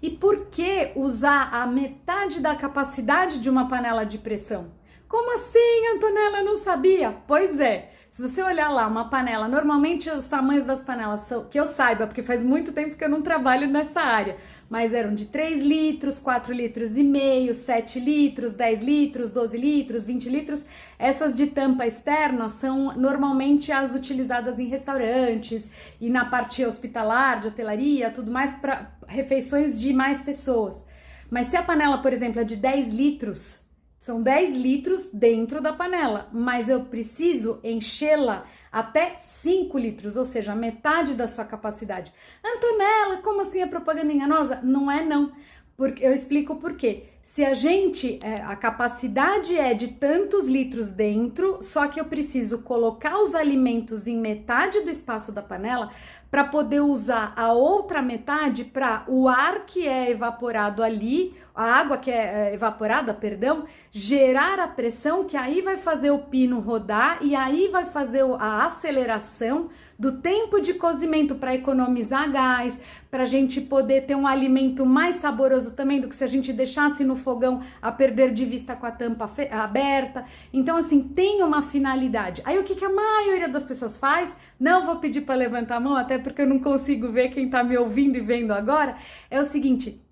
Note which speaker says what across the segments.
Speaker 1: E por que usar a metade da capacidade de uma panela de pressão? Como assim, Antonella? Eu não sabia. Pois é, se você olhar lá uma panela, normalmente os tamanhos das panelas são, que eu saiba, porque faz muito tempo que eu não trabalho nessa área, mas eram de 3 litros, 4 litros e meio, 7 litros, 10 litros, 12 litros, 20 litros. Essas de tampa externa são normalmente as utilizadas em restaurantes e na parte hospitalar, de hotelaria, tudo mais, para refeições de mais pessoas. Mas se a panela, por exemplo, é de 10 litros, são 10 litros dentro da panela, mas eu preciso enchê-la até 5 litros, ou seja, metade da sua capacidade. Antonella, como assim é propaganda enganosa? Não é não, porque eu explico por quê. Se a capacidade é de tantos litros dentro, só que eu preciso colocar os alimentos em metade do espaço da panela para poder usar a outra metade para o ar que é evaporado ali, a água que é evaporada, perdão, gerar a pressão que aí vai fazer o pino rodar e aí vai fazer a aceleração do tempo de cozimento para economizar gás, para a gente poder ter um alimento mais saboroso também do que se a gente deixasse no fogão a perder de vista com a tampa aberta. Então, assim, tem uma finalidade. Aí o que a maioria das pessoas faz? Não vou pedir para levantar a mão, até porque eu não consigo ver quem está me ouvindo e vendo agora. É o seguinte,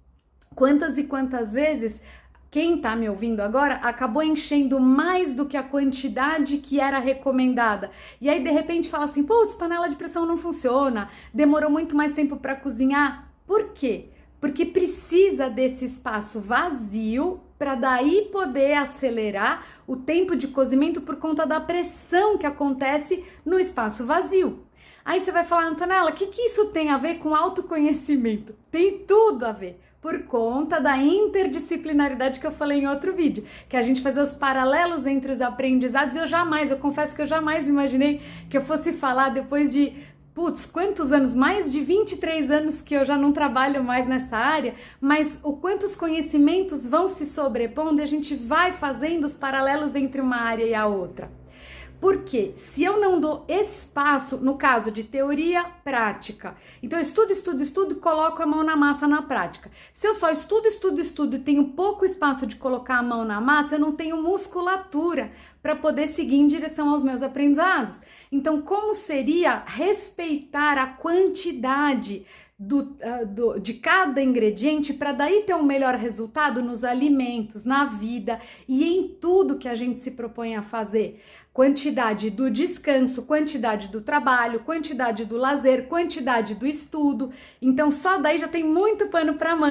Speaker 1: quantas e quantas vezes quem está me ouvindo agora acabou enchendo mais do que a quantidade que era recomendada. E aí, de repente, fala assim, putz, panela de pressão não funciona, demorou muito mais tempo para cozinhar. Por quê? Porque precisa desse espaço vazio para daí poder acelerar o tempo de cozimento por conta da pressão que acontece no espaço vazio. Aí você vai falar, Antonella, o que isso tem a ver com autoconhecimento? Tem tudo a ver, por conta da interdisciplinaridade que eu falei em outro vídeo, que a gente fazer os paralelos entre os aprendizados, e eu confesso que eu jamais imaginei que eu fosse falar depois de, quantos anos? Mais de 23 anos que eu já não trabalho mais nessa área, mas o quanto os conhecimentos vão se sobrepondo e a gente vai fazendo os paralelos entre uma área e a outra. Porque se eu não dou espaço, no caso de teoria prática, então eu estudo, coloco a mão na massa na prática. Se eu só estudo e tenho pouco espaço de colocar a mão na massa, eu não tenho musculatura para poder seguir em direção aos meus aprendizados. Então, como seria respeitar a quantidade de cada ingrediente para daí ter um melhor resultado nos alimentos, na vida e em tudo que a gente se propõe a fazer? Quantidade do descanso, quantidade do trabalho, quantidade do lazer, quantidade do estudo. Então só daí já tem muito pano para manga.